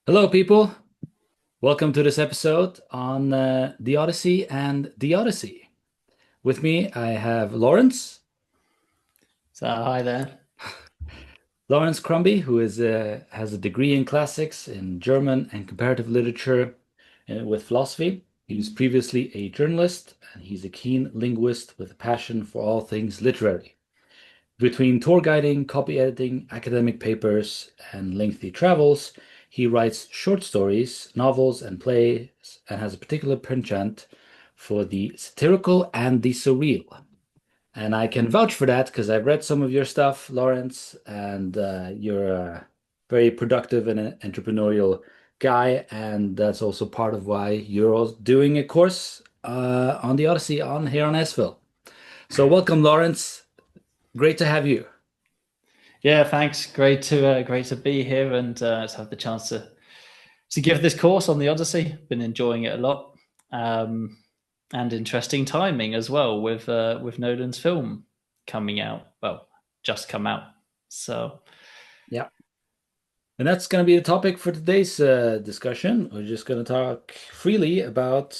Hello, people. Welcome to this episode on the Odyssey and the Odyssey. With me, I have So hi there. Laurence Crumbie, who has a degree in classics in German and comparative literature with philosophy. He was previously a journalist, and he's a keen linguist with a passion for all things literary. Between tour guiding, copy editing, academic papers, and lengthy travels, he writes short stories, novels, and plays, and has a particular penchant for the satirical and the surreal. And I can vouch for that because I've read some of your stuff, Lawrence, and you're a very productive and an entrepreneurial guy. And that's also part of why you're doing a course on the Odyssey on here on sPhil. So welcome, Lawrence. Great to have you. Yeah, thanks. Great to be here and to have the chance to give this course on the Odyssey. Been enjoying it a lot, and interesting timing as well with Nolan's film coming out. Well, just come out. So Yeah. And that's going to be the topic for today's discussion. We're just going to talk freely about,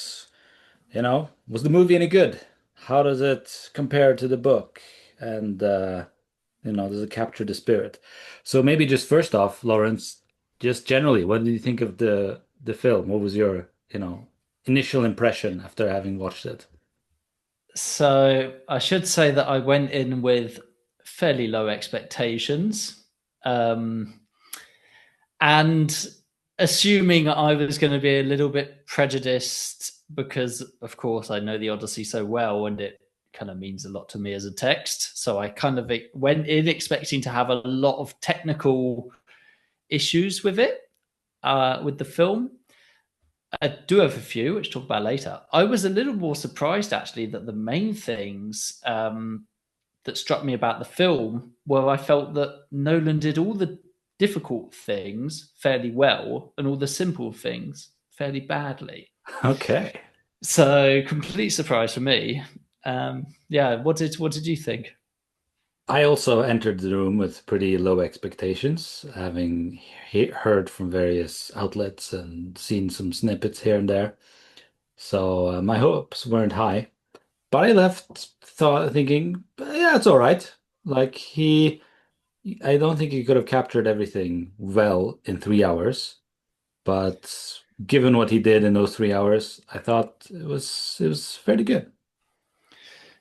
was the movie any good? How does it compare to the book? And, does it capture the spirit? So maybe just first off, Lawrence, just generally, what did you think of the film? What was your, initial impression after having watched it? so I should say that I went in with fairly low expectations. Um, and assuming I was going to be a little bit prejudiced because, of course, I know the Odyssey so well and it kind of means a lot to me as a text. So I kind of went in expecting to have a lot of technical issues with it, with the film. I do have a few, which I'll talk about later. I was a little more surprised actually that the main things that struck me about the film were I felt that Nolan did all the difficult things fairly well and all the simple things fairly badly. Okay. So complete surprise for me. Yeah, what did you think? I also entered the room with pretty low expectations, having heard from various outlets and seen some snippets here and there. So my hopes weren't high, but I left thought thinking, yeah, it's all right. Like I don't think he could have captured everything well in 3 hours, but given what he did in those 3 hours, I thought it was fairly good.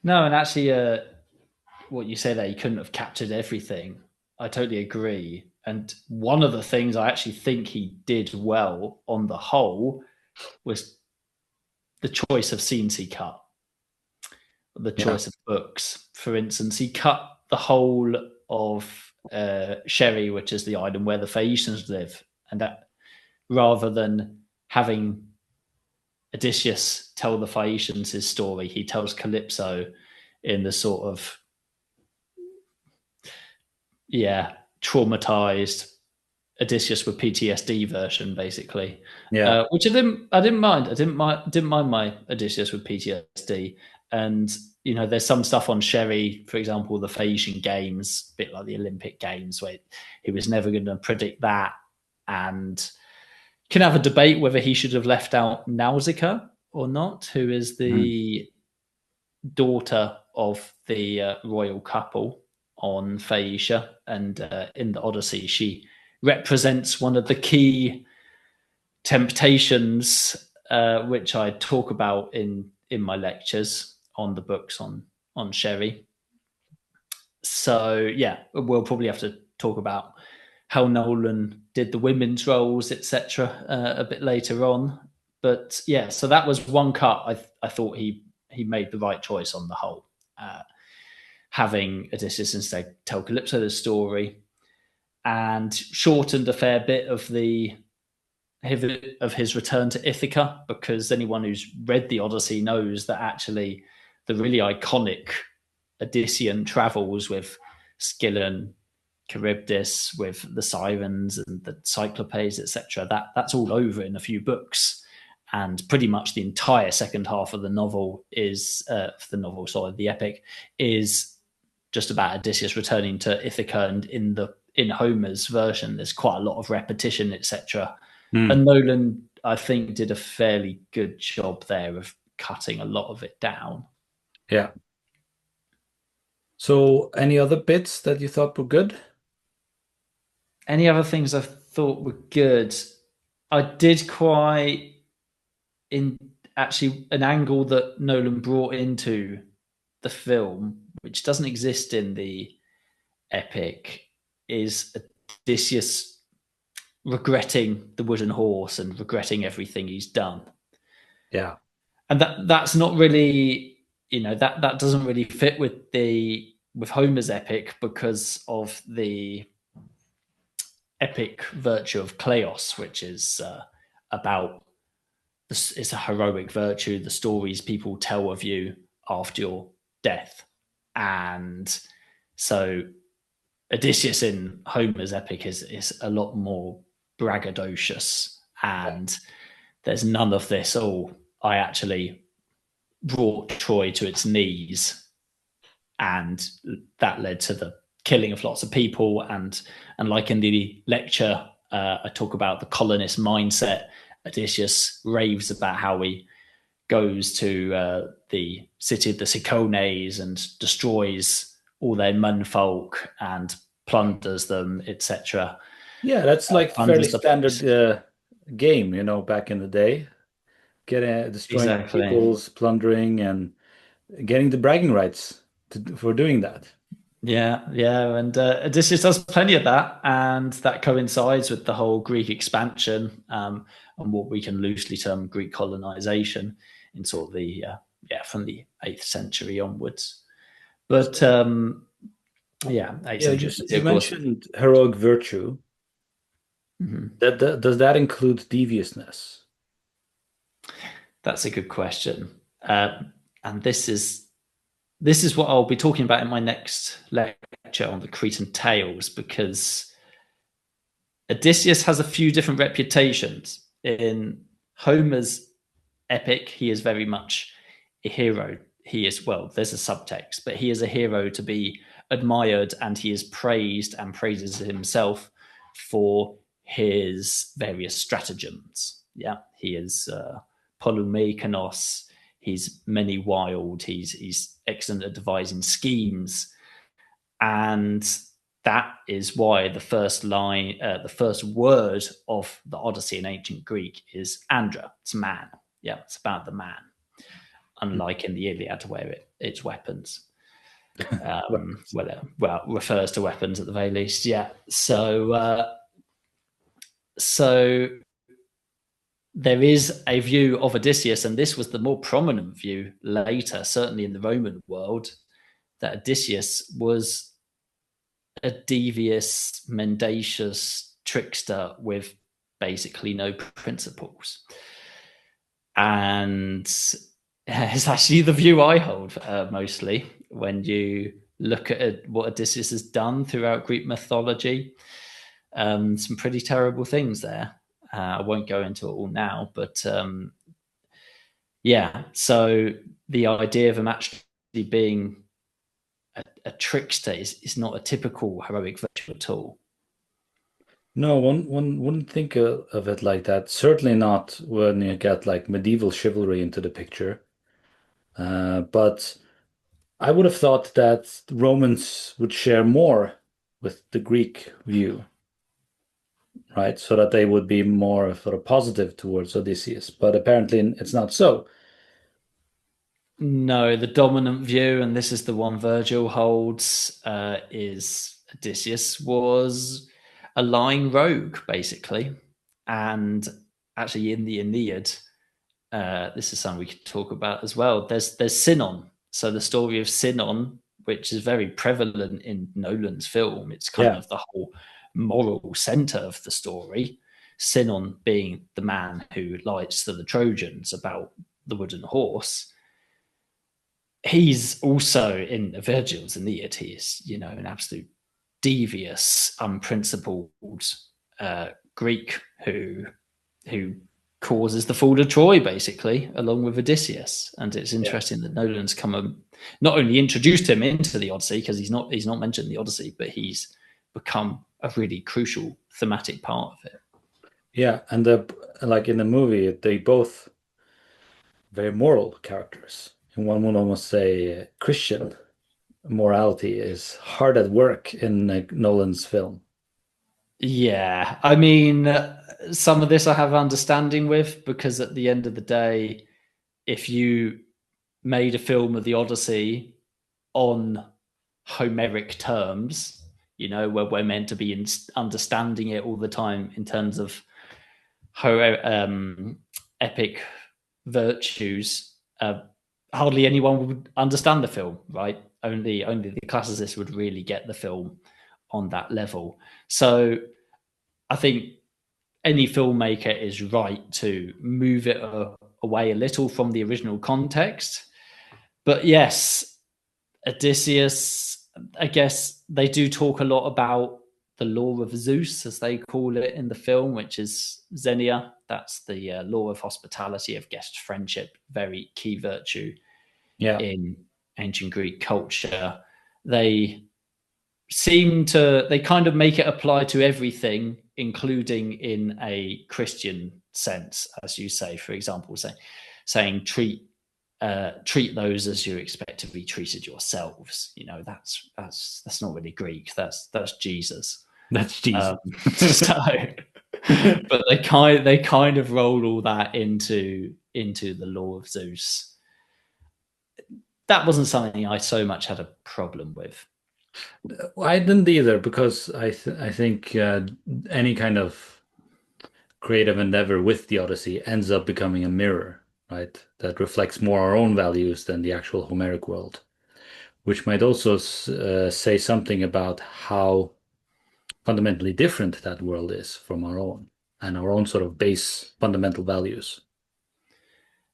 No, and actually, what you say there, you couldn't have captured everything. I totally agree. And one of the things I actually think he did well on the whole was the choice of scenes he cut, the Yeah. choice of books. For instance, he cut the whole of Sherry, which is the island where the Phaeacians live, and that rather than having Odysseus tell the Phaeacians his story, he tells Calypso in the sort of traumatized Odysseus with PTSD version, basically. Yeah. Which I didn't mind. I didn't mind my Odysseus with PTSD. And there's some stuff on Sherry, for example, the Phaeacian Games, a bit like the Olympic Games, where he was never going to predict that, and can have a debate whether he should have left out Nausicaa or not, who is Mhm. the daughter of the royal couple on Phaeacia, and in the Odyssey, she represents one of the key temptations, which I talk about in my lectures on the books on Sherry. So yeah, we'll probably have to talk about how Nolan did the women's roles, etc., a bit later on. But yeah, so that was one cut. I thought he made the right choice on the whole, uh, having Odysseus instead tell Calypso the story, and shortened a fair bit of his return to Ithaca, because anyone who's read the Odyssey knows that actually the really iconic Odyssean travels with Scylla and Charybdis, with the Sirens and the Cyclopes, etc. That's all over in a few books, and pretty much the entire second half of the novel is the epic is just about Odysseus returning to Ithaca, and in Homer's version, there's quite a lot of repetition, etc. Hmm. And Nolan, I think, did a fairly good job there of cutting a lot of it down. Yeah. So, any other bits that you thought were good? Any other things I thought were good? I did quite in actually an angle that Nolan brought into the film, which doesn't exist in the epic, is Odysseus regretting the wooden horse and regretting everything he's done. Yeah. And that's not really, that doesn't really fit with Homer's epic because of the epic virtue of kleos, which is about it's a heroic virtue, the stories people tell of you after your death. And so Odysseus in Homer's epic is a lot more braggadocious, and there's none of this, oh, I actually brought Troy to its knees, and that led to the killing of lots of people. And like in the lecture, I talk about the colonist mindset. Odysseus raves about how he goes to the city of the Cicones and destroys all their menfolk and plunders them, etc. Yeah, that's like fairly Plunders the standard place. game, back in the day. Getting destroying Exactly. peoples, plundering, and getting the bragging rights for doing that. Yeah, yeah, and Odysseus does plenty of that, and that coincides with the whole Greek expansion and what we can loosely term Greek colonization in sort of the from the 8th century onwards. But yeah, 8th Yeah, century, you of course. mentioned heroic virtue. Mhm. Does that include deviousness? That's a good question, and this is what I'll be talking about in my next lecture on the Cretan tales, because Odysseus has a few different reputations. In Homer's epic, he is very much a hero. He is, well, there's a subtext, but he is a hero to be admired, and he is praised and praises himself for his various stratagems. Yeah, he is polymekanos. He's many wild. He's excellent at devising schemes, and that is why the first line, the first word of the Odyssey in ancient Greek is andra. It's man. Yeah, it's about the man. Unlike in the Iliad, where it's weapons. Well, Well, refers to weapons at the very least. Yeah. So there is a view of Odysseus, and this was the more prominent view later, certainly in the Roman world, that Odysseus was a devious, mendacious trickster with basically no principles. And it's actually the view I hold mostly when you look at what Odysseus has done throughout Greek mythology. Some pretty terrible things there. I won't go into it all now, but yeah. So the idea of him actually being a trickster is not a typical heroic virtue at all. no, one wouldn't think of it like that. Certainly not when you get like medieval chivalry into the picture. But I would have thought that the Romans would share more with the Greek view, right? So that they would be more sort of positive towards Odysseus. But apparently it's not so. No, the dominant view, and this is the one Virgil holds, is Odysseus was a lying rogue, basically. And actually, in the Aeneid, this is something we could talk about as well. There's Sinon. So the story of Sinon, which is very prevalent in Nolan's film, it's kind Yeah. of the whole moral center of the story. Sinon being the man who lies to the Trojans about the wooden horse. He's also in Virgil's Aeneid. He is, an absolute devious, unprincipled Greek who causes the fall of Troy, basically, along with Odysseus. And it's Yeah. interesting that Nolan's not only introduced him into the Odyssey, because he's not mentioned in the Odyssey, but he's become a really crucial thematic part of it. Yeah, and like in the movie, they both very moral characters. And one would almost say Christian morality is hard at work in Nolan's film. Yeah, I mean, some of this I have understanding with, because at the end of the day, if you made a film of the Odyssey on Homeric terms, where we're meant to be understanding it all the time in terms of epic virtues, hardly anyone would understand the film, right? Only the classicists would really get the film on that level. So I think any filmmaker is right to move it away a little from the original context. But yes, Odysseus, I guess they do talk a lot about the law of Zeus, as they call it in the film, which is Xenia. That's the law of hospitality, of guest friendship, very key virtue Yeah. in ancient Greek culture. They they kind of make it apply to everything, including in a Christian sense, as you say. For example, saying treat those as you expect to be treated yourselves. That's not really Greek. That's Jesus. That's Jesus. So, but they kind of roll all that into the law of Zeus. That wasn't something I so much had a problem with. I didn't either because I think any kind of creative endeavor with the Odyssey ends up becoming a mirror, right? That reflects more our own values than the actual Homeric world, which might also say something about how fundamentally different that world is from our own and our own sort of base fundamental values.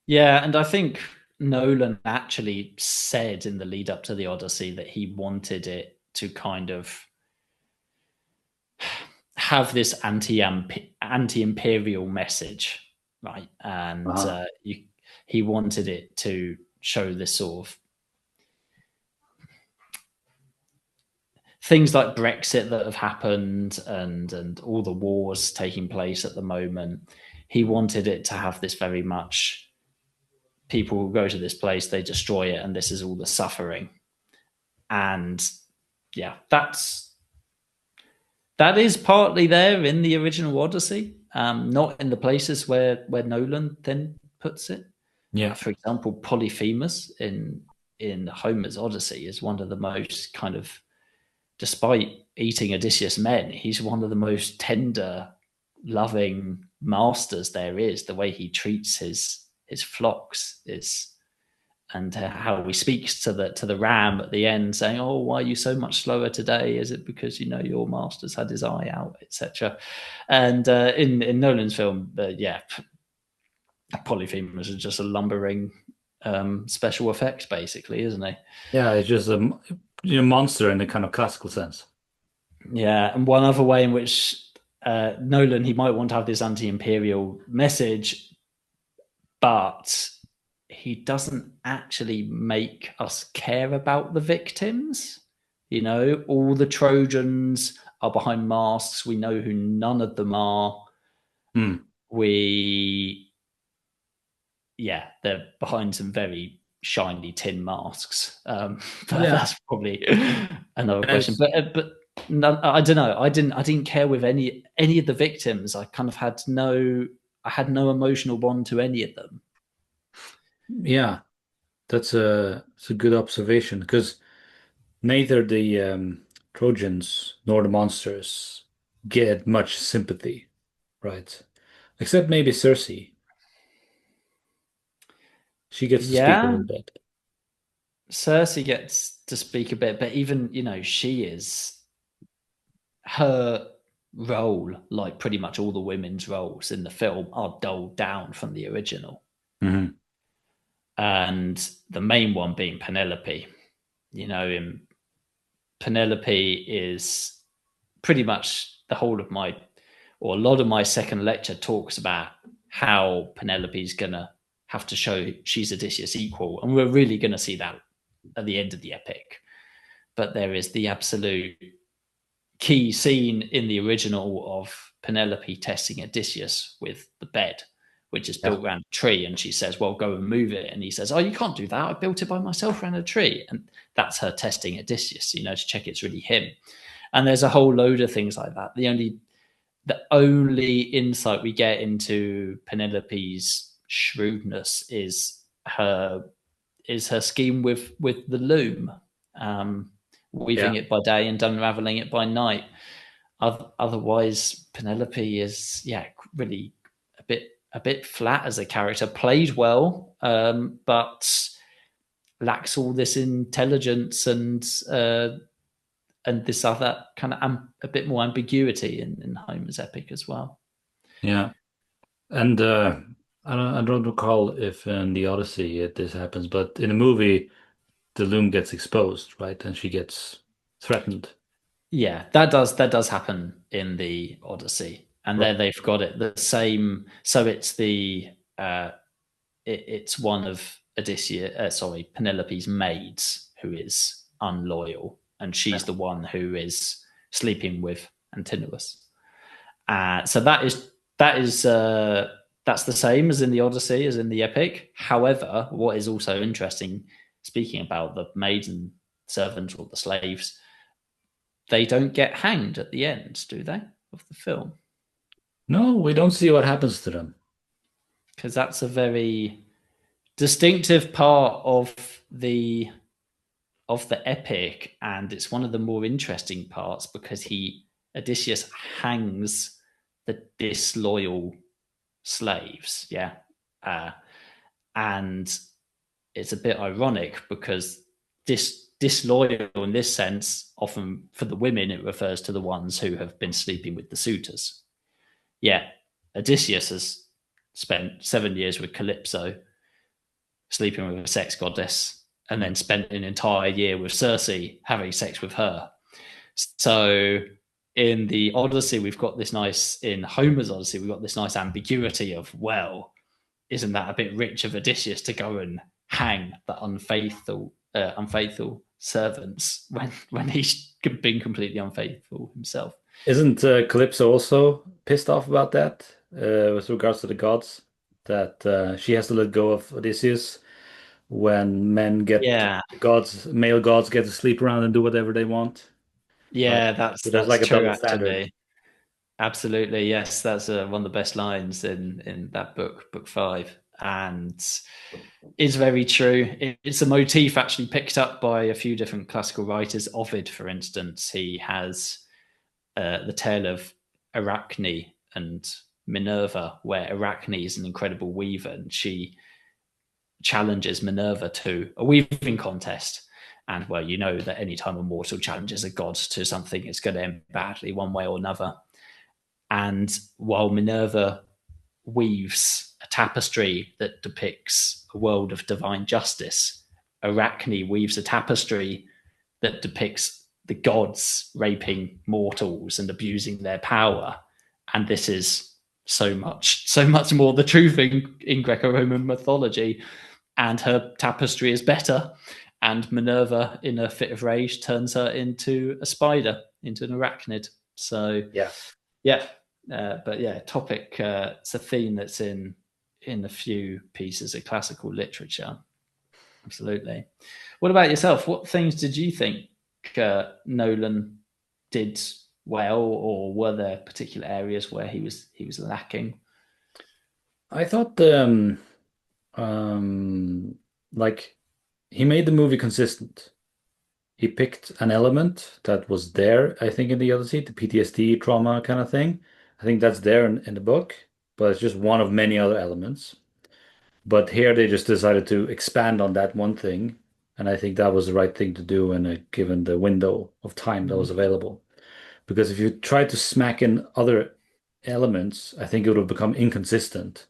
Yeah, and I think Nolan actually said in the lead up to the Odyssey that he wanted it to kind of have this anti-imperial message, right? And Uh-huh. he wanted it to show this sort of things like Brexit that have happened, and all the wars taking place at the moment. He wanted it to have this very much, people go to this place, they destroy it, and this is all the suffering. And yeah, that is partly there in the original Odyssey, not in the places where Nolan then puts it. Yeah. For example, Polyphemus in Homer's Odyssey is one of the most kind of, despite eating Odysseus' men, he's one of the most tender, loving masters there is. The way he treats his flocks is, and how he speaks to the ram at the end, saying, "Oh, why are you so much slower today? Is it because your master's had his eye out, etc." And in Nolan's film, yeah, Polyphemus is just a lumbering special effects, basically, isn't he? Yeah, it's just a monster in the kind of classical sense. Yeah, and one other way in which Nolan, he might want to have this anti-imperial message, but he doesn't actually make us care about the victims. All the Trojans are behind masks. We know who none of them are. Hmm. We, yeah, they're behind some very shiny tin masks. But Yeah. that's probably another And question. it's But no, I don't know. I didn't care with any of the victims. I had no emotional bond to any of them. yeah, it's a good observation because neither the Trojans nor the monsters get much sympathy, right? Except maybe Circe. She gets to speak a Yeah, little bit. Cersei gets to speak a bit, but even she is, her role, like pretty much all the women's roles in the film, are doled down from the original, Hmm. and the main one being Penelope. In Penelope is pretty much the whole of my, or a lot of my second lecture talks about how Penelope's gonna have to show she's Odysseus' equal, and we're really gonna see that at the end of the epic. But there is the absolute key scene in the original of Penelope testing Odysseus with the bed, which is Yeah. built around a tree. And she says, well, go and move it. And he says, oh, you can't do that. I built it by myself around a tree. And that's her testing Odysseus, to check it's really him. And there's a whole load of things like that. The only insight we get into Penelope's shrewdness is her scheme with the loom, weaving Yeah. it by day and unraveling it by night. Otherwise, Penelope is really a bit flat as a character. Played well, but lacks all this intelligence and this other kind of a bit more ambiguity in Homer's epic as well. Yeah. And I don't recall if in the Odyssey this happens, but in the movie the loom gets exposed, right? And she gets threatened. Yeah, that does happen in the Odyssey, and Right. there they've got it the same. So it's it's one of Penelope's maids who is unloyal, and she's the one who is sleeping with Antinous. So that's the same as in the Odyssey, as in the epic. However, what is also interesting, speaking about the maids and servants or the slaves, they don't get hanged at the end, do they, of the film? No, we don't see what happens to them. Because that's a very distinctive part the of the epic, and it's one of the more interesting parts because Odysseus hangs the disloyal slaves, and it's a bit ironic because disloyal in this sense, often for the women, it refers to the ones who have been sleeping with the suitors. Yeah, Odysseus has spent 7 years with Calypso, sleeping with a sex goddess, and then spent an entire year with Circe having sex with her. So in the Odyssey, in Homer's Odyssey, we've got this nice ambiguity of, well, isn't that a bit rich of Odysseus to go and hang the unfaithful servants when he's been completely unfaithful himself? Isn't Calypso also pissed off about that with regards to the gods? That she has to let go of Odysseus when Yeah, male gods get to sleep around and do whatever they want, right? yeah, So there's that's like a true double standard. actually. Absolutely, yes. That's one of the best lines in that book 5, and is very true. It's a motif actually picked up by a few different classical writers. Ovid, for instance, he has the tale of Arachne and Minerva, where Arachne is an incredible weaver, and she challenges Minerva to a weaving contest. And well, you know that anytime a mortal challenges a god to something, it's going to end badly one way or another. And while Minerva weaves a tapestry that depicts a world of divine justice, Arachne weaves a tapestry that depicts the gods raping mortals and abusing their power. And this is so much more the truth in Greco-Roman mythology. And her tapestry is better. And Minerva, in a fit of rage, turns her into a spider, into an arachnid. So Yeah. yeah, but yeah, topic. It's a theme that's in a few pieces of classical literature. Absolutely. What about yourself? What things did you think Nolan did well, or were there particular areas where he was lacking? I thought um like he made the movie consistent. He picked an element that was there, I think, in the Odyssey, the PTSD trauma kind of thing. I think that's there in the book, but it's just one of many other elements. But here they just decided to expand on that one thing, and I think that was the right thing to do in given the window of time that was Mm-hmm. available. Because if you tried to smack in other elements, I think it would have become inconsistent,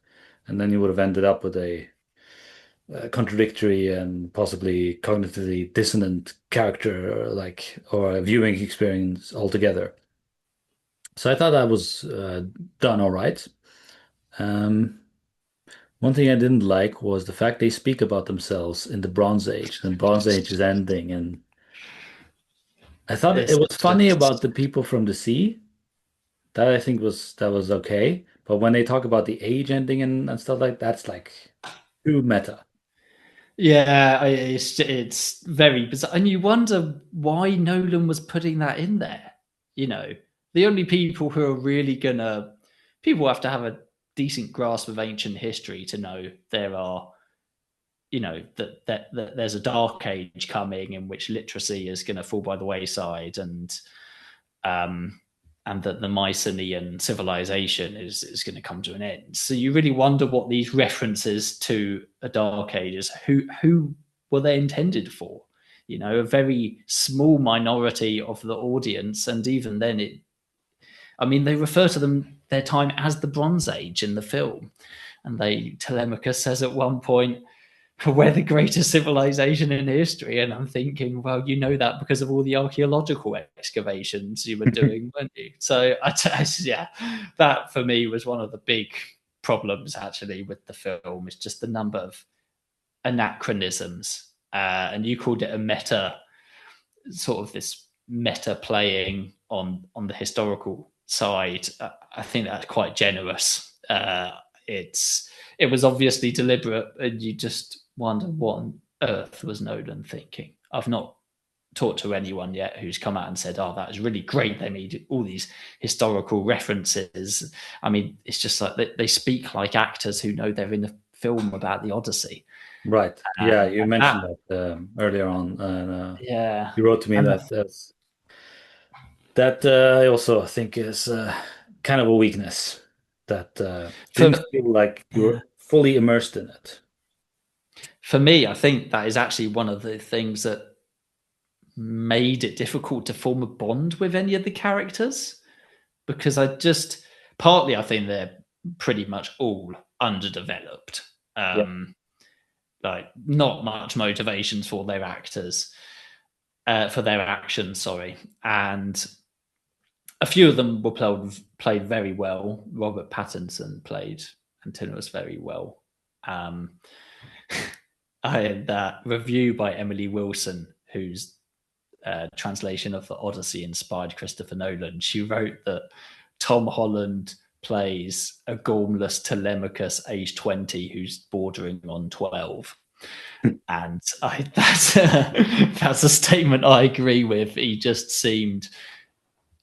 and then you would have ended up with a contradictory and possibly cognitively dissonant character, or a viewing experience altogether. So I thought that was done all right. Um, One thing I didn't like was the fact they speak about themselves in the Bronze Age, and Bronze Age is ending. And I thought it It's was funny just about the people from the sea, That I think was okay. But when they talk about the age ending and stuff like that's like too meta. Yeah, it's very bizarre, and you wonder why Nolan was putting that in there. You know, the only people who are really gonna people have to have a decent grasp of ancient history to know there are, that there's a dark age coming in which literacy is going to fall by the wayside, um, and that the Mycenaean civilization is going to come to an end. So you really wonder what these references to a dark age is. Who were they intended for? You know, a very small minority of the audience, and even then, they refer to their time as the Bronze Age in the film, and Telemachus says at one point, we're the greatest civilization in history. And I'm thinking, well, you know that because of all the archaeological excavations you were doing, weren't you? So, yeah, that for me was one of the big problems actually with the film, is just the number of anachronisms. And you called it a meta, sort of this meta playing on the historical side. I think that's quite generous. It was obviously deliberate, and you just wonder what on earth was Nolan thinking. I've not talked to anyone yet who's come out and said, "Oh, that was really great. They made all these historical references." I mean, it's just like they speak like actors who know they're in a film about the Odyssey. Right. Yeah, you And that, mentioned that earlier on, and yeah, you wrote to me and that I also think is kind of a weakness that didn't for feel like you yeah, were fully immersed in it. for me, I think that is actually one of the things that made it difficult to form a bond with any of the characters, because I think they're pretty much all underdeveloped. Yeah. Um, like not much motivations for their actors, for their actions, sorry. And a few of them were played very well. Robert Pattinson played Antinous very well. Um, I had that review by Emily Wilson, whose translation of the Odyssey inspired Christopher Nolan. She wrote that Tom Holland plays a gormless Telemachus, age 20, who's bordering on 12. And that's a statement I agree with. He just seemed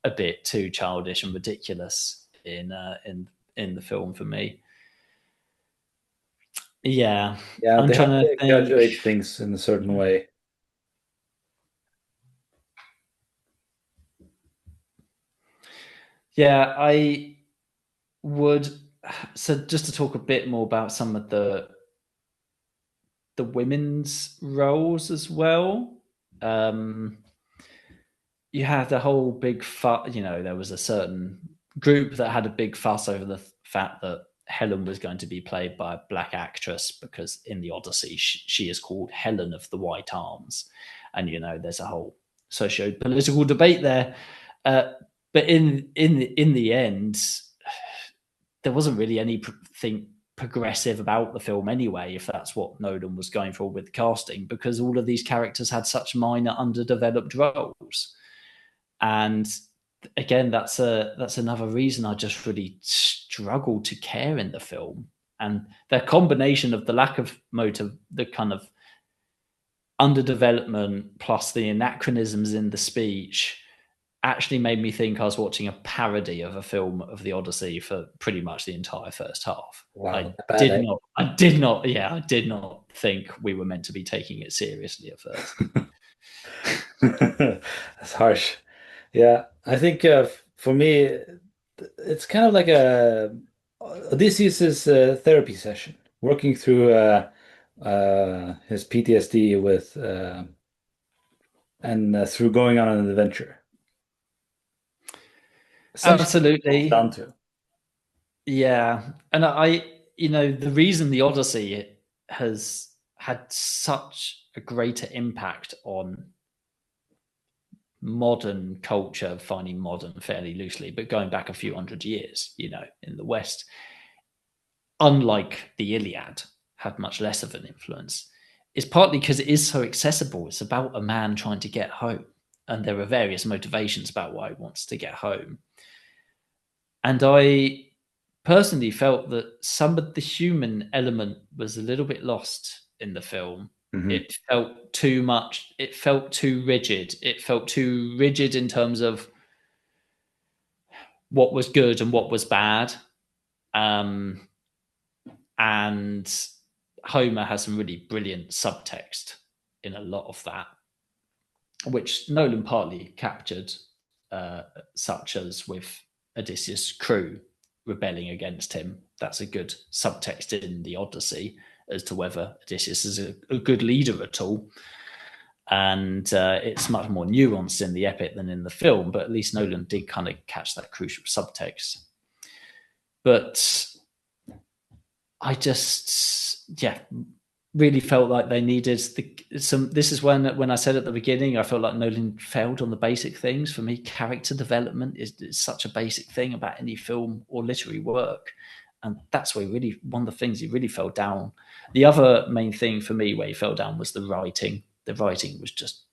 a bit too childish and ridiculous in the film for me. Yeah, Yeah, I'm they have trying to to think. exaggerate things in a certain way. Yeah, I would. So just to talk a bit more about some of the women's roles as well. Um, you had the whole big fuss. There was a certain group that had a big fuss over the fact that Helen was going to be played by a black actress, because in the Odyssey she is called Helen of the White Arms, and there's a whole socio-political debate there. But in the end, there wasn't really anything progressive about the film anyway, if that's what Nolan was going for with casting, because all of these characters had such minor underdeveloped roles. And again, that's another reason I just really struggled to care in the film. And the combination of the lack of motive, the kind of underdevelopment, plus the anachronisms in the speech, actually made me think I was watching a parody of a film of the Odyssey for pretty much the entire first half. Wow, I that bad, did eh? not, I did not, yeah, I did not think we were meant to be taking it seriously at first. That's harsh. Yeah, I think for me, it's kind of like a Odysseus's therapy session, working through his PTSD with and through going on an adventure. Essentially, what it boils Absolutely. down to. Yeah. And the reason the Odyssey has had such a greater impact on modern culture, finding modern fairly loosely, but going back a few hundred years, in the West, unlike the Iliad, had much less of an influence, is partly because it is so accessible. It's about a man trying to get home, and there are various motivations about why he wants to get home. And I personally felt that some of the human element was a little bit lost in the film. Hmm. It felt too much, it felt too rigid. It felt too rigid in terms of what was good and what was bad. Um, and Homer has some really brilliant subtext in a lot of that, which Nolan partly captured, such as with Odysseus' crew rebelling against him. That's a good subtext in the Odyssey as to whether Odysseus is a good leader at all. And it's much more nuanced in the epic than in the film, but at least Nolan did kind of catch that crucial subtext. But I just, yeah, really felt like they needed some. This is when I said at the beginning, I felt like Nolan failed on the basic things. For me, character development is such a basic thing about any film or literary work, and that's where really one of the things he really fell down. The other main thing for me where he fell down was the writing. The writing was just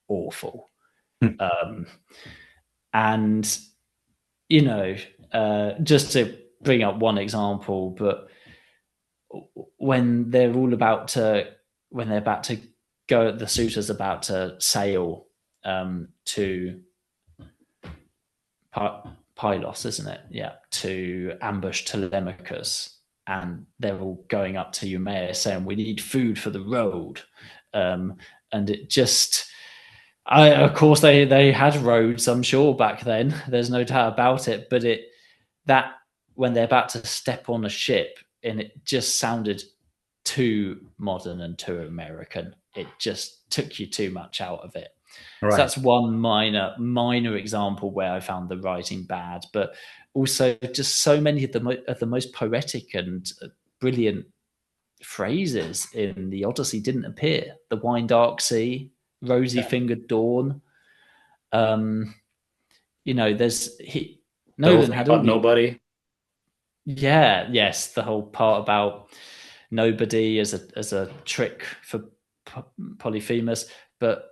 awful, um, and you know, just to bring up one example, but when they're all about to when they're about to go, the suitor's about to sail to Pylos, isn't it? Yeah, to ambush Telemachus, and they're all going up to Eumaeus saying, "We need food for the road," and it just. Of course, they had roads, I'm sure, back then. There's no doubt about it. But that when they're about to step on a ship, and it just sounded too modern and too American. It just took you too much out of it. So Right. that's one minor example where I found the writing bad, but also just so many of the most poetic and brilliant phrases in the Odyssey didn't appear. The wine dark sea, rosy Yeah. fingered dawn. Um, there's The whole Nolan thing had all about the nobody. yes, the whole part about nobody as a trick for Polyphemus, but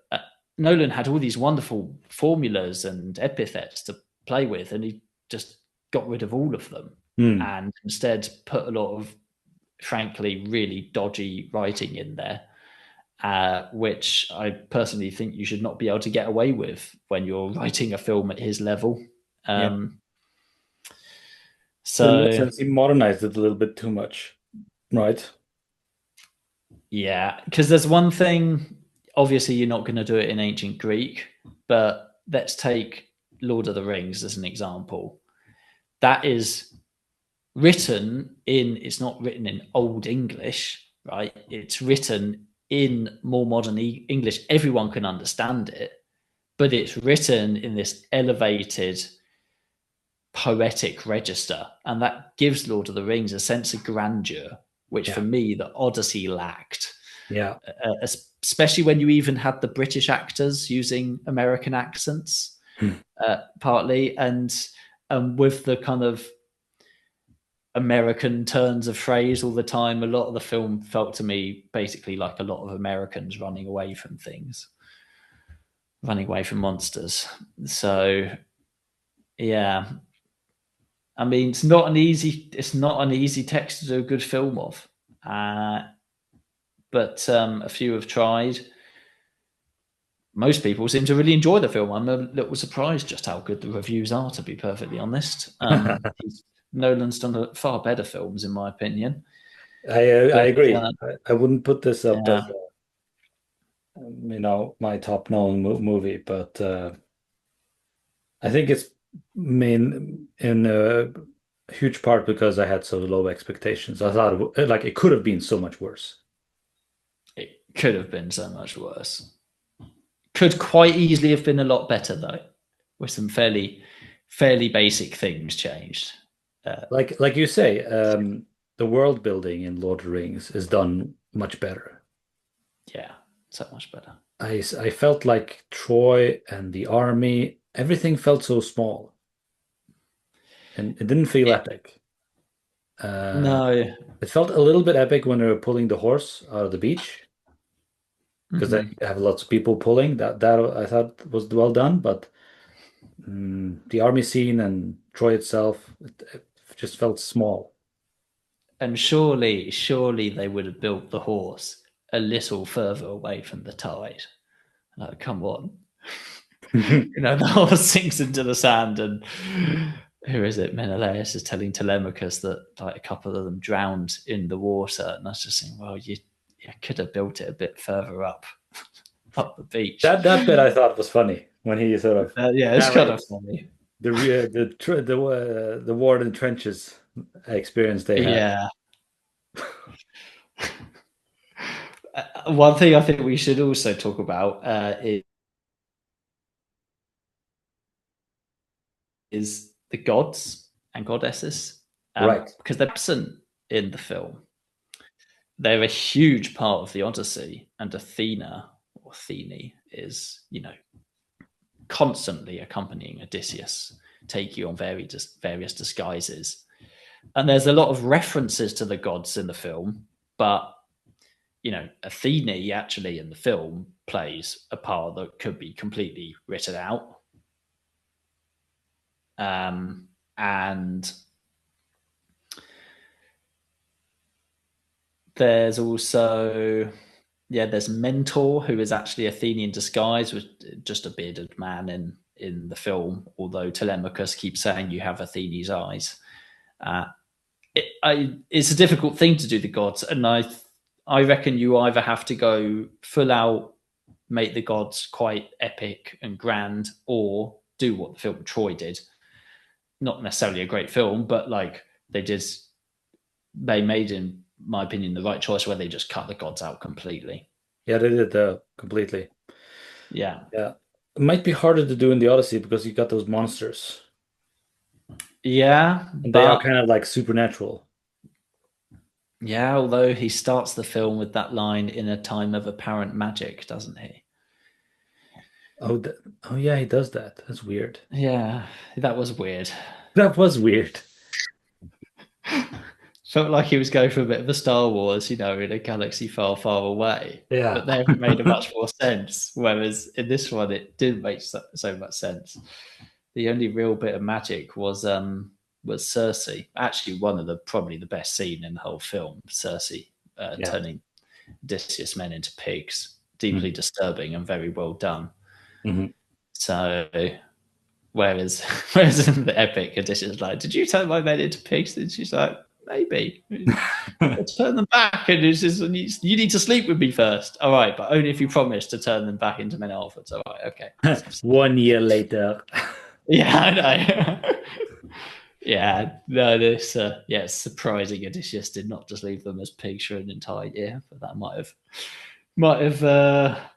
Nolan had all these wonderful formulas and epithets to play with, and he just got rid of all of them Hmm. and instead put a lot of, frankly, really dodgy writing in there, which I personally think you should not be able to get away with when you're writing a film at his level. Yeah. Um, But in that so sense, he modernized it a little bit too much, right? Yeah, because there's one thing. Obviously, you're not going to do it in ancient Greek, but let's take Lord of the Rings as an example. That is written in. It's not written in Old English, right? It's written in more modern English. Everyone can understand it, but it's written in this elevated poetic register, and that gives Lord of the Rings a sense of grandeur, which for Yeah. me the Odyssey lacked. Yeah. Especially when you even had the British actors using American accents, Hmm. partly, and with the kind of American turns of phrase all the time. A lot of the film felt to me basically like a lot of Americans running away from things, running away from monsters. So yeah, I mean, it's not an easy text to do a good film of, but a few have tried. Most people seem to really enjoy the film. I'm a little surprised just how good the reviews are, to be perfectly honest. Nolan's done far better films, in my opinion. I But agree. I wouldn't put this up yeah, as my top known movie, but I think it's main in a huge part because I had so low expectations. I thought like it could have been so much worse. it could have been so much worse. Could quite easily have been a lot better though, with some fairly basic things changed. Like you say, the world building in Lord of the Rings is done much better. Yeah, so much better. I felt like Troy and the army, everything felt so small, and it didn't feel It, epic. Uh, no. it felt a little bit epic when they were pulling the horse out of the beach because they Mhm. have lots of people pulling. That I thought was well done, but The army scene and Troy itself, it just felt small. And surely they would have built the horse a little further away from the tide. Like, come on. The horse sinks into the sand, and who is it? Menelaus is telling Telemachus that like a couple of them drowned in the water, and I was just saying, well, you could have built it a bit further up the beach. That bit I thought was funny when he sort of Yeah, it's kind of narrates funny. the war in the trenches experience they had. Yeah. One thing I think we should also talk about is the gods and goddesses, Right. because they're absent in the film. They're a huge part of the Odyssey, and Athena or Athene is, constantly accompanying Odysseus, take you on various disguises. And there's a lot of references to the gods in the film, but Athene actually in the film plays a part that could be completely written out. And there's also, there's Mentor, who is actually Athene in disguise, with just a bearded man in the film, although Telemachus keeps saying you have Athene's eyes. It's a difficult thing to do the gods, and I reckon you either have to go full out, make the gods quite epic and grand, or do what the film Troy did. Not necessarily a great film, but like they made, in my opinion, the right choice where they just cut the gods out completely. Yeah, they did completely. Yeah. Yeah. It might be harder to do in the Odyssey because you got those monsters. Yeah, And they are but kind of like supernatural. yeah, although he starts the film with that line, in a time of apparent magic, doesn't he? Oh, oh yeah, he does that. That's weird. Yeah, that was weird. That was weird. Felt like he was going for a bit of a Star Wars, in a galaxy far, far away. Yeah. But there it made much more sense. Whereas in this one, it didn't make so much sense. The only real bit of magic was Cersei. Actually, one of probably the best scene in the whole film. Cersei Yeah. turning Odysseus men into pigs. Mhm. Deeply disturbing and very well done. Mhm. So whereas in the epic, Odysseus is like, "Did you turn my men into pigs?" And she's like, "Maybe." I'll turn them back, and it's just, you need to sleep with me first. All right, but only if you promise to turn them back into men elephants. All right, okay. 1 year later. Yeah, I know. Yeah, no, this it's surprising Odysseus did not just leave them as pigs for an entire year, but that might have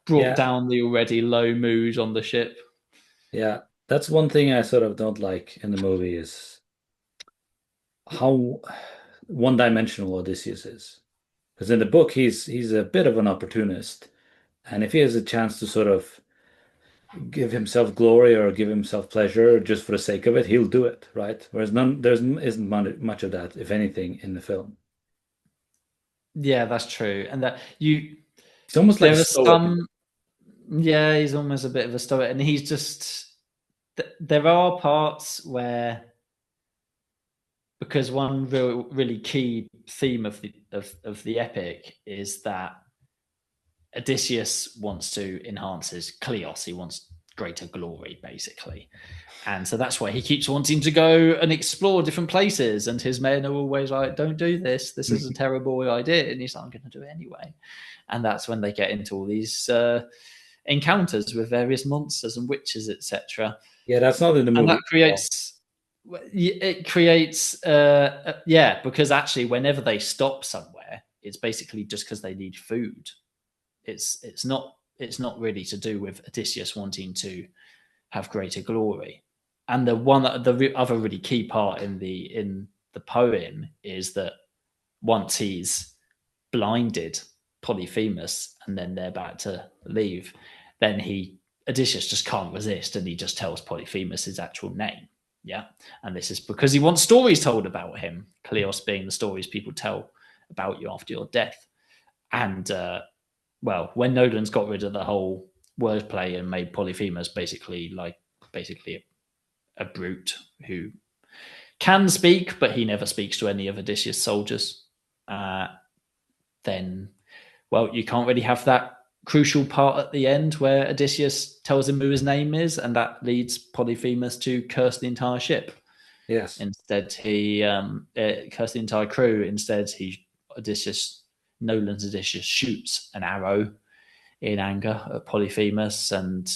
brought Yeah. down the already low mood on the ship. Yeah. That's one thing I sort of don't like in the movie is how one-dimensional Odysseus is. Because in the book, he's a bit of an opportunist, and if he has a chance to sort of give himself glory or give himself pleasure just for the sake of it, he'll do it, right? Whereas there isn't much of that, if anything, in the film. Yeah, that's true, and that you It's almost like there a are stoic. some. Yeah, he's almost a bit of a stoic, and he's just. There are parts where, because one really key theme of the epic is that Odysseus wants to enhance his kleos. He wants greater glory, basically. And so that's why he keeps wanting to go and explore different places. And his men are always like, don't do this. This is a terrible idea. And he's like, I'm going to do it anyway. And that's when they get into all these encounters with various monsters and witches, etc. Yeah, that's not in the And that movie at all. creates because actually whenever they stop somewhere, it's basically just because they need food. It's not really to do with Odysseus wanting to have greater glory. And the other really key part in the poem is that once he's blinded Polyphemus and then they're about to leave, then Odysseus just can't resist, and he just tells Polyphemus his actual name. Yeah, and this is because he wants stories told about him. Kleos being the stories people tell about you after your death. And when Nolan's got rid of the whole wordplay and made Polyphemus basically a brute who can speak, but he never speaks to any of Odysseus' soldiers, then, well, you can't really have that crucial part at the end where Odysseus tells him who his name is, and that leads Polyphemus to curse the entire ship. Yes. Instead, he cursed the entire crew. Instead, Nolan's Odysseus shoots an arrow in anger at Polyphemus, and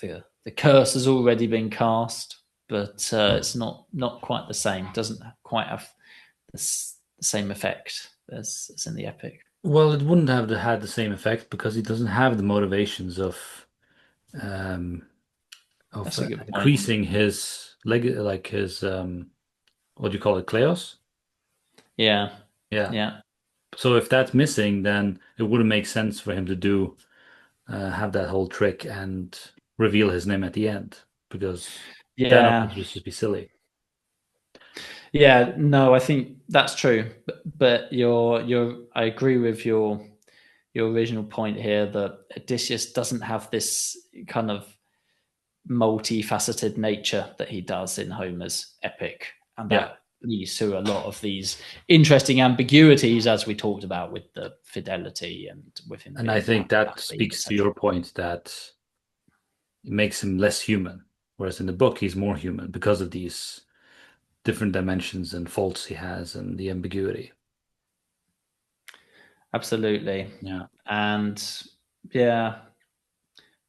the curse has already been cast, but it's not quite the same. It doesn't quite have the same effect as in the epic. Well, it wouldn't have had the same effect because he doesn't have the motivations um, of That's a good point. increasing his like his what do you call it, Kleos? Yeah, Yeah. yeah, So if that's missing, then it wouldn't make sense for him to do have that whole trick and reveal his name at the end because then it yeah, would just be silly. yeah. No, I think that's true. But I agree with your original point here that Odysseus doesn't have this kind of multifaceted nature that he does in Homer's epic, and Yeah. that leads to a lot of these interesting ambiguities, as we talked about with the fidelity and with him And I being think that ugly, speaks to etc. your point that it makes him less human, whereas in the book he's more human because of these different dimensions and faults he has and the ambiguity. Absolutely, Yeah. and yeah,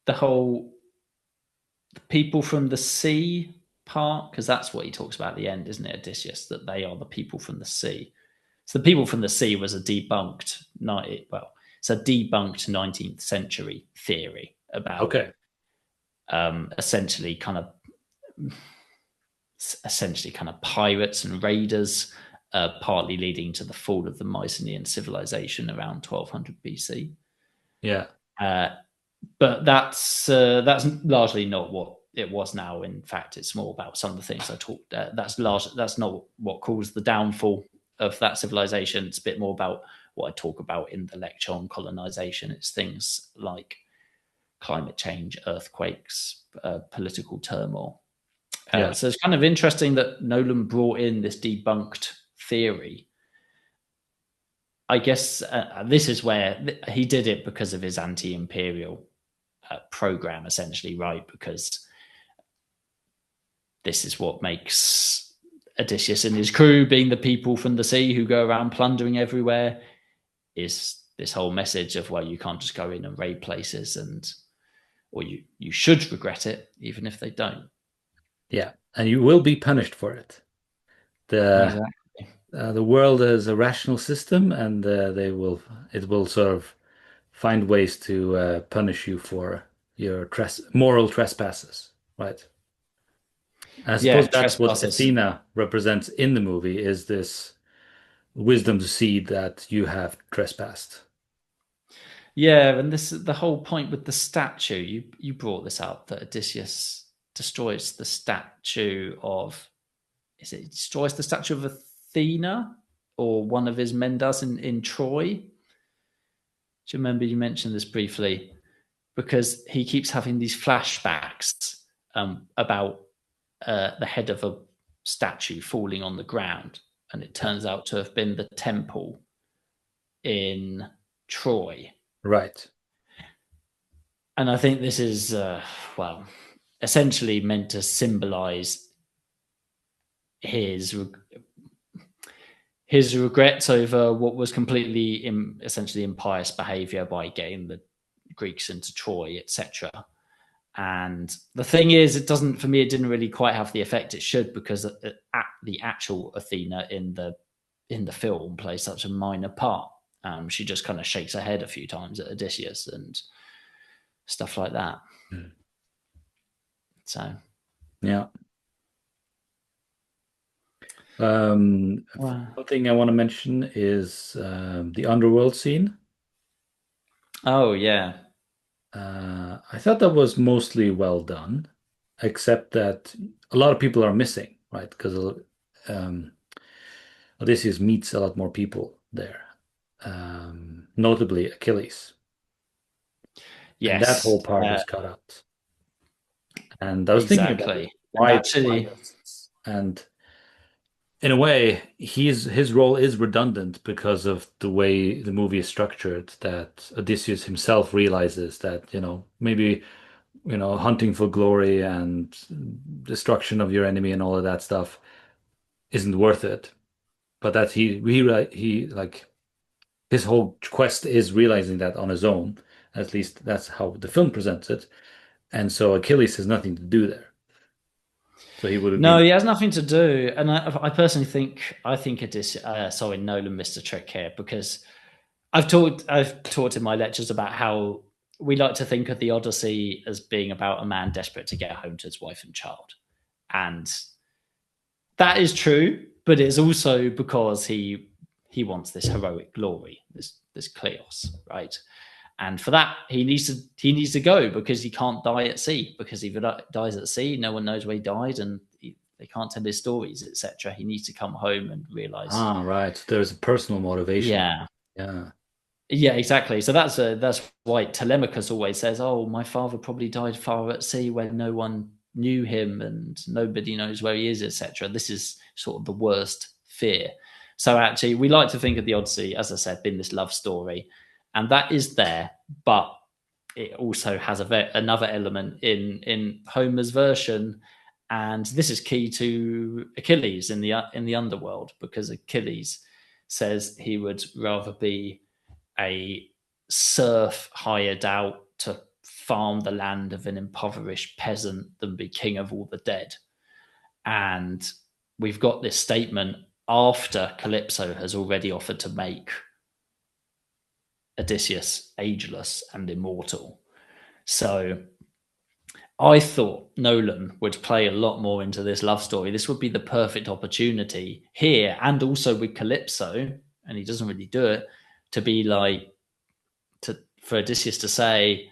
the whole people from the sea part, because that's what he talks about at the end, isn't it, Odysseus? That they are the people from the sea. So the people from the sea was a debunked, it's a debunked 19th century theory about Okay. essentially kind of pirates and raiders, partly leading to the fall of the Mycenaean civilization around 1200 BC. Yeah. Uh, but that's largely not what it was now. In fact, it's more about some of the things I talked. That's not what caused the downfall of that civilization. It's a bit more about what I talk about in the lecture on colonization. It's things like climate change, earthquakes, political turmoil. Yeah. So it's kind of interesting that Nolan brought in this debunked theory. I guess this is where he did it because of his anti-imperial program, essentially, right? Because this is what makes Odysseus and his crew, being the people from the sea who go around plundering everywhere, is this whole message of, well, you can't just go in and raid places, or you should regret it even if they don't. Yeah. And you will be punished for it. The Exactly. the world is a rational system, and it will sort of find ways to punish you for your moral trespasses, right? I suppose Yeah, that's what trespassers. Athena represents in the movie is this wisdom to see that you have trespassed. Yeah, and this is the whole point with the statue. You brought this up, that Odysseus destroys the statue of, is it destroys the statue of Athena, or one of his men does in Troy? Do you remember you mentioned this briefly? Because he keeps having these flashbacks about the head of a statue falling on the ground, and it Yeah. turns out to have been the temple in Troy. Right. And I think this is, essentially meant to symbolize his his regrets over what was completely essentially impious behavior by getting the Greeks into Troy, etc. And the thing is, it doesn't, for me, it didn't really quite have the effect it should, because the actual Athena in the film plays such a minor part. She just kind of shakes her head a few times at Odysseus and stuff like that. Mm. So, Yeah. Um, wow. One thing I want to mention is the underworld scene. Oh yeah, I thought that was mostly well done, except that a lot of people are missing, right? Because um, Odysseus meets a lot more people there, notably Achilles, and that yes, whole part is cut out. And I was thinking about exactly. And why actually, does this? And in a way, his role is redundant because of the way the movie is structured, that Odysseus himself realizes that, maybe, hunting for glory and destruction of your enemy and all of that stuff isn't worth it. But that he like his whole quest is realizing that on his own. At least that's how the film presents it. And so Achilles has nothing to do there. So he would have no, been, he has nothing to do. And I personally think Nolan missed a trick here because I've talked in my lectures about how we like to think of the Odyssey as being about a man desperate to get home to his wife and child. And that is true, but it's also because he wants this heroic glory, this kleos, right? And for that, he needs to go because he can't die at sea. Because if he dies at sea, no one knows where he died, and they can't tell his stories, etc. He needs to come home and realize, right. So there's a personal motivation. yeah, Yeah. yeah, exactly. So that's why Telemachus always says, "Oh, my father probably died far at sea where no one knew him and nobody knows where he is, etc." This is sort of the worst fear. So actually, we like to think of the Odyssey, as I said, being this love story, and that is there, but it also has another element in Homer's version, and this is key to Achilles in the underworld, because Achilles says he would rather be a serf hired out to farm the land of an impoverished peasant than be king of all the dead. And we've got this statement after Calypso has already offered to make Odysseus ageless and immortal. So I thought Nolan would play a lot more into this love story. This would be the perfect opportunity here, and also with Calypso, and he doesn't really do it, to be like, for Odysseus to say,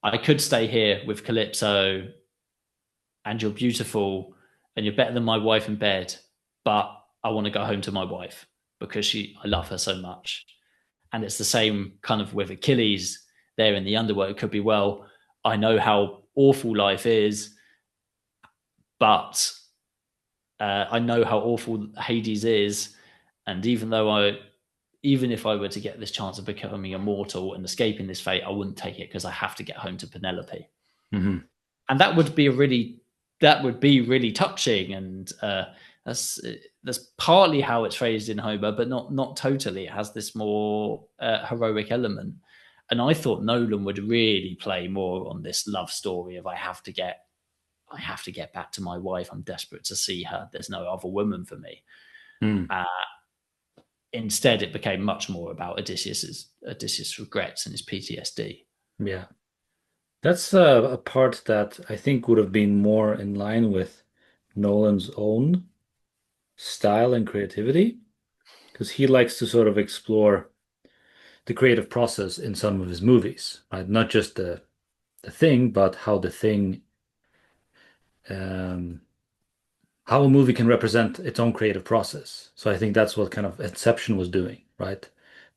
I could stay here with Calypso and you're beautiful and you're better than my wife in bed, but I want to go home to my wife because I love her so much. And it's the same kind of with Achilles there in the underworld. It could be, well, I know how awful life is, but I know how awful Hades is. And even if I were to get this chance of becoming immortal and escaping this fate, I wouldn't take it because I have to get home to Penelope. Hmm. And that would be really touching, and that's partly how it's phrased in Homer, but not totally. It has this more heroic element, and I thought Nolan would really play more on this love story of I have to get back to my wife. I'm desperate to see her. There's no other woman for me. Mm. Uh, Instead, it became much more about Odysseus' regrets and his PTSD. Yeah. That's a part that I think would have been more in line with Nolan's own style and creativity, because he likes to sort of explore the creative process in some of his movies, right? Not just the thing, but um, how a movie can represent its own creative process. So I think that's what kind of Inception was doing, right?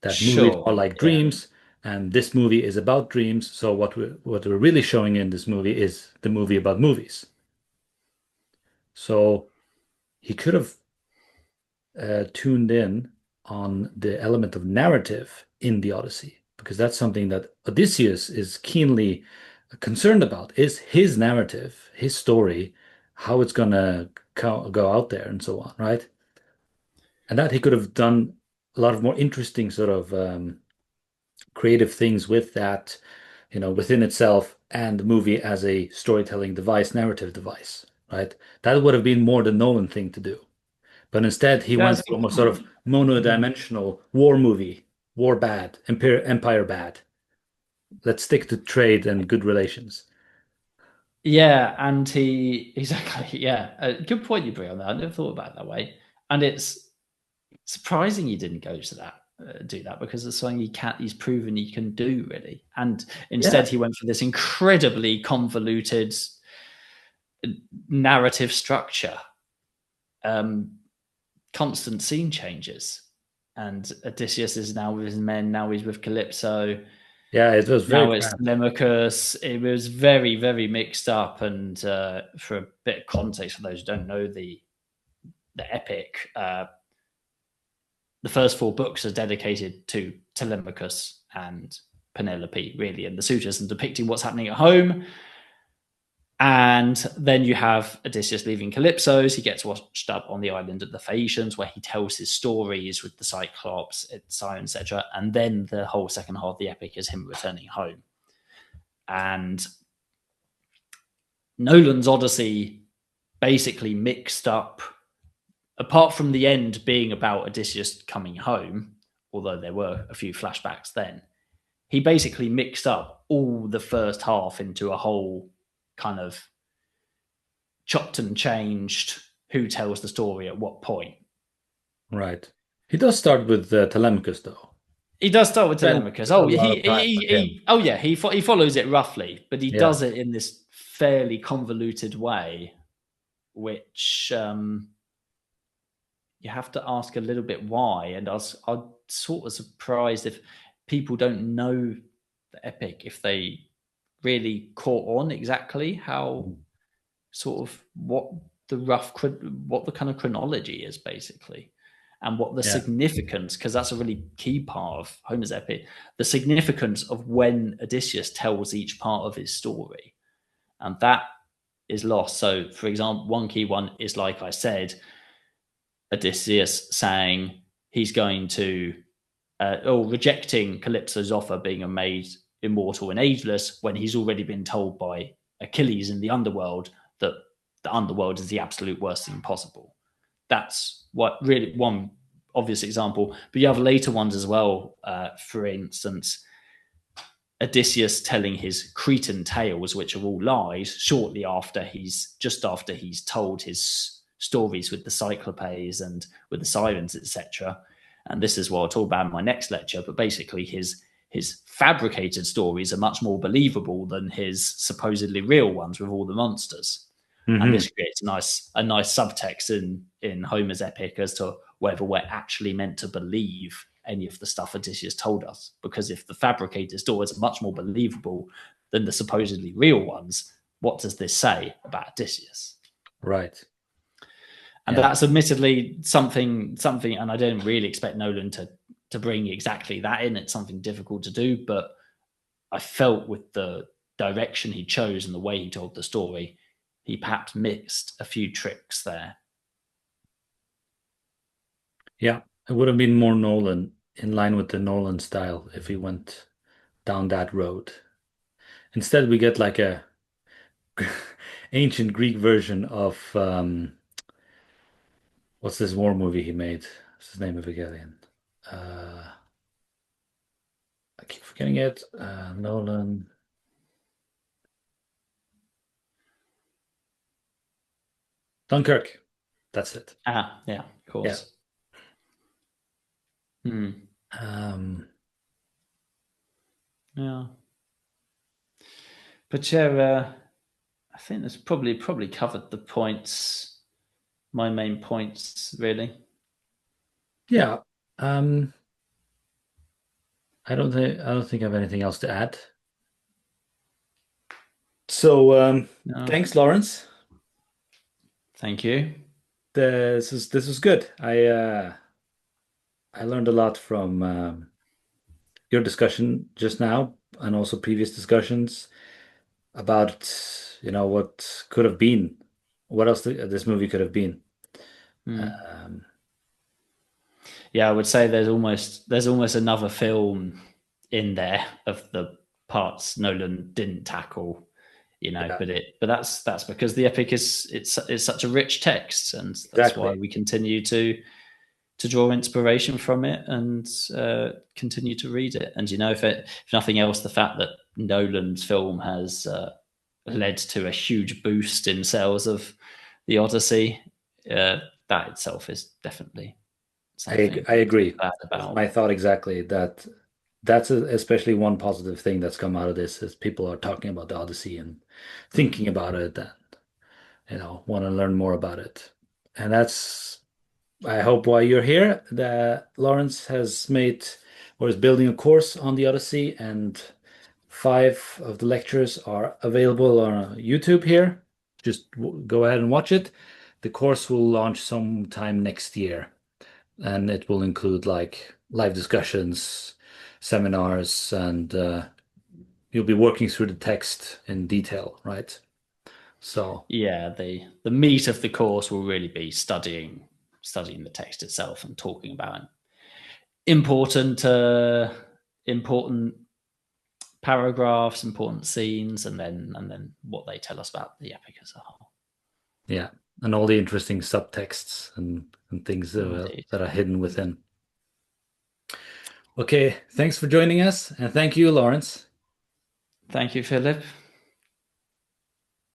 That movies are Sure, like yeah, dreams, and this movie is about dreams. So what we're really showing in this movie is the movie about movies. So he could have tuned in on the element of narrative in the Odyssey, because that's something that Odysseus is keenly concerned about, is his narrative, his story, how it's gonna go out there and so on, right? And that he could have done a lot of more interesting sort of creative things with that, within itself and the movie as a storytelling device, narrative device, right? That would have been more the Nolan thing to do. But instead, he yeah, went that's a for good a more sort point. of monodimensional war movie, war bad, empire bad. Let's stick to trade and good relations. Yeah, and he exactly, yeah. Good point you bring on that. I never thought about it that way. And it's surprising he didn't go to that, do that, because it's something he's proven he can do, really. And Yeah. instead, he went for this incredibly convoluted narrative structure, um, constant scene changes. And Odysseus is now with his men. Now he's with Calypso. Yeah, it was very Now it's cramped. Telemachus. It was very, very mixed up. And for a bit of context for those who don't know the epic, the first four books are dedicated to Telemachus and Penelope, really, and the suitors, and depicting what's happening at home. And then you have Odysseus leaving Calypso's. He gets washed up on the island of the Phaeacians, where he tells his stories with the Cyclops, Siren, etc. And then the whole second half of the epic is him returning home. And Nolan's Odyssey basically mixed up, apart from the end being about Odysseus coming home, although there were a few flashbacks then, he basically mixed up all the first half into a whole kind of chopped and changed who tells the story at what point. Right. He does start with Telemachus, though. He does start with Spend Telemachus. a Oh, lot of time with him. he follows it roughly, but he Yeah. does it in this fairly convoluted way, which you have to ask a little bit why. And I'm sort of surprised if people don't know the epic, if they really caught on exactly how sort of what the kind of chronology is basically, and what the Yeah. significance, because that's a really key part of Homer's epic, the significance of when Odysseus tells each part of his story, and that is lost. So, for example, one key one is, like I said, Odysseus saying he's going to, or rejecting Calypso's offer, being made immortal and ageless, when he's already been told by Achilles in the underworld that the underworld is the absolute worst thing possible. That's what really one obvious example. But you have later ones as well. For instance, Odysseus telling his Cretan tales, which are all lies, shortly after he's told his stories with the Cyclopes and with the Sirens, etc. And this is what I'll talk about in my next lecture. But basically, his fabricated stories are much more believable than his supposedly real ones with all the monsters. And Hmm. this creates a nice subtext in Homer's epic as to whether we're actually meant to believe any of the stuff Odysseus told us. Because if the fabricated stories are much more believable than the supposedly real ones, what does this say about Odysseus? Right. And Yeah. that's admittedly something, and I don't really expect Nolan to bring exactly that in. It's something difficult to do, but I felt with the direction he chose and the way he told the story, he perhaps mixed a few tricks there. Yeah. It would have been more Nolan, in line with the Nolan style, if he went down that road. Instead, we get like a ancient Greek version of what's this war movie he made? What's his name of again? I keep forgetting it. Nolan. Dunkirk. That's it. Yeah, of Yeah. course. Hmm. Um, Yeah. But yeah, I think that's probably covered the points, my main points, really. yeah. Um, I don't think I have anything else to add. So No. thanks, Lawrence. Thank you. This was good. I learned a lot from your discussion just now, and also previous discussions about what could have been, what else this movie could have been. Hmm. Um, Yeah, I would say there's almost another film in there of the parts Nolan didn't tackle, yeah, but that's because the epic it's such a rich text, and that's why exactly. we continue to draw inspiration from it and continue to read it. And if nothing else, the fact that Nolan's film has led to a huge boost in sales of the Odyssey, that itself is definitely something I to be agree. glad That's about. my thought exactly. That's especially one positive thing that's come out of this is people are talking about the Odyssey and thinking about it and want to learn more about it. And that's I hope while you're here that Lawrence has made or is building a course on the Odyssey and 5 of the lectures are available on YouTube here. Just go ahead and watch it. The course will launch sometime next year, and it will include like live discussions, seminars, and you'll be working through the text in detail, right? So, Yeah, the meat of the course will really be studying the text itself and talking about important important paragraphs, important scenes, and then what they tell us about the epic as a whole. yeah, and all the interesting subtexts and things Indeed. that are hidden within. Okay, thanks for joining us, and thank you, Laurence. Thank you, Philip.